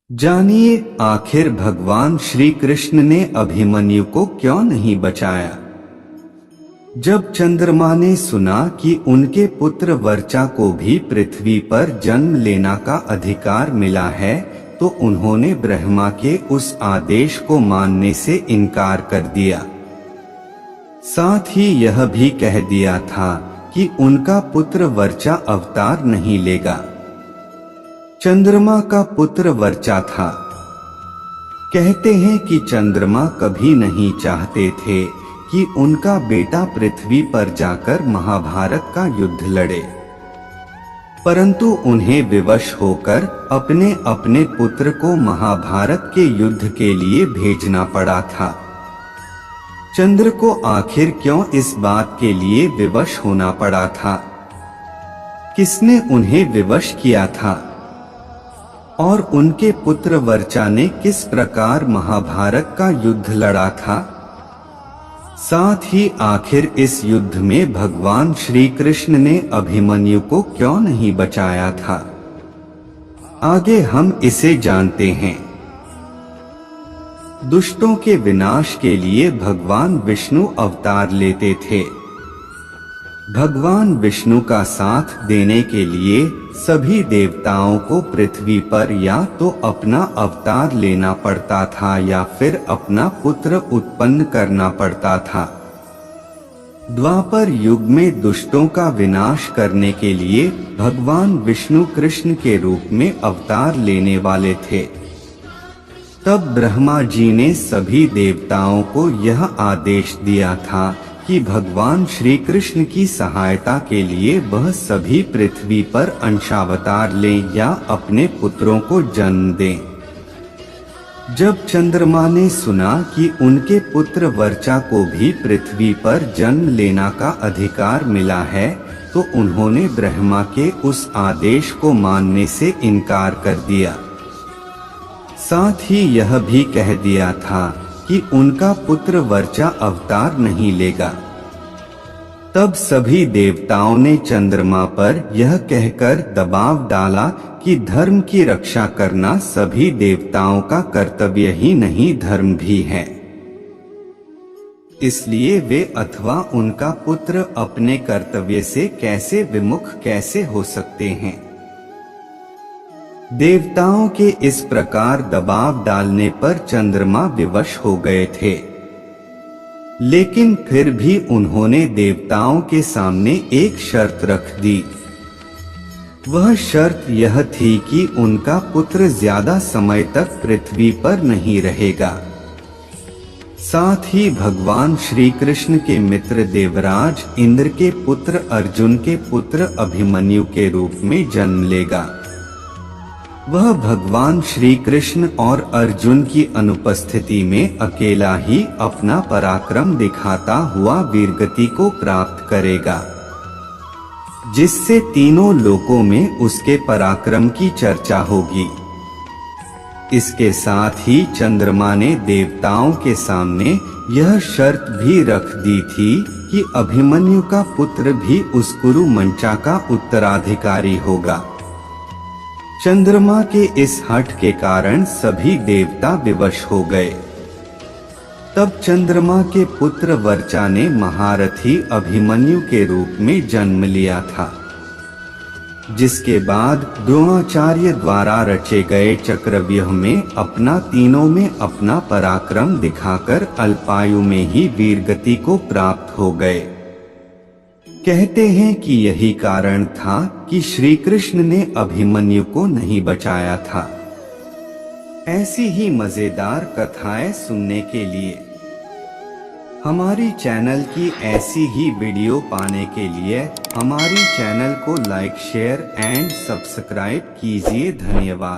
जानिए आखिर भगवान श्री कृष्ण ने अभिमन्यु को क्यों नहीं बचाया। जब चंद्रमा ने सुना कि उनके पुत्र वर्चा को भी पृथ्वी पर जन्म लेना का अधिकार मिला है, तो उन्होंने ब्रह्मा के उस आदेश को मानने से इनकार कर दिया। साथ ही यह भी कह दिया था कि उनका पुत्र वर्चा अवतार नहीं लेगा। चंद्रमा का पुत्र वर्चा था। कहते हैं कि चंद्रमा कभी नहीं चाहते थे कि उनका बेटा पृथ्वी पर जाकर महाभारत का युद्ध लड़े, परंतु उन्हें विवश होकर अपने अपने पुत्र को महाभारत के युद्ध के लिए भेजना पड़ा था। चंद्र को आखिर क्यों इस बात के लिए विवश होना पड़ा था? किसने उन्हें विवश किया था? और उनके पुत्र वर्चा ने किस प्रकार महाभारत का युद्ध लड़ा था? साथ ही आखिर इस युद्ध में भगवान श्री कृष्ण ने अभिमन्यु को क्यों नहीं बचाया था? आगे हम इसे जानते हैं। दुष्टों के विनाश के लिए भगवान विष्णु अवतार लेते थे। भगवान विष्णु का साथ देने के लिए सभी देवताओं को पृथ्वी पर या तो अपना अवतार लेना पड़ता था या फिर अपना पुत्र उत्पन्न करना पड़ता था। द्वापर युग में दुष्टों का विनाश करने के लिए भगवान विष्णु कृष्ण के रूप में अवतार लेने वाले थे। तब ब्रह्मा जी ने सभी देवताओं को यह आदेश दिया था कि भगवान श्री कृष्ण की सहायता के लिए वह सभी पृथ्वी पर अंशावतार लें या अपने पुत्रों को जन्म दें। जब चंद्रमा ने सुना कि उनके पुत्र वर्चा को भी पृथ्वी पर जन्म लेना का अधिकार मिला है, तो उन्होंने ब्रह्मा के उस आदेश को मानने से इनकार कर दिया। साथ ही यह भी कह दिया था कि उनका पुत्र वर्चा अवतार नहीं लेगा। तब सभी देवताओं ने चंद्रमा पर यह कहकर दबाव डाला कि धर्म की रक्षा करना सभी देवताओं का कर्तव्य ही नहीं, धर्म भी है। इसलिए वे अथवा उनका पुत्र अपने कर्तव्य से कैसे विमुख कैसे हो सकते हैं। देवताओं के इस प्रकार दबाव डालने पर चंद्रमा विवश हो गए थे, लेकिन फिर भी उन्होंने देवताओं के सामने एक शर्त रख दी। वह शर्त यह थी कि उनका पुत्र ज्यादा समय तक पृथ्वी पर नहीं रहेगा। साथ ही भगवान श्री कृष्ण के मित्र देवराज इंद्र के पुत्र अर्जुन के पुत्र अभिमन्यु के रूप में जन्म लेगा। वह भगवान श्री कृष्ण और अर्जुन की अनुपस्थिति में अकेला ही अपना पराक्रम दिखाता हुआ वीरगति को प्राप्त करेगा, जिससे तीनों लोकों में उसके पराक्रम की चर्चा होगी। इसके साथ ही चंद्रमा ने देवताओं के सामने यह शर्त भी रख दी थी कि अभिमन्यु का पुत्र भी उस कुरु मंचा का उत्तराधिकारी होगा। चंद्रमा के इस हठ के कारण सभी देवता विवश हो गए। तब चंद्रमा के पुत्र वर्चा ने महारथी अभिमन्यु के रूप में जन्म लिया था, जिसके बाद द्रोणाचार्य द्वारा रचे गए चक्रव्यूह में तीनों में अपना पराक्रम दिखाकर अल्पायु में ही वीरगति को प्राप्त हो गए। कहते हैं कि यही कारण था कि श्री कृष्ण ने अभिमन्यु को नहीं बचाया था। ऐसी ही मजेदार कथाएं सुनने के लिए हमारी चैनल की ऐसी ही वीडियो पाने के लिए हमारी चैनल को लाइक शेयर एंड सब्सक्राइब कीजिए। धन्यवाद।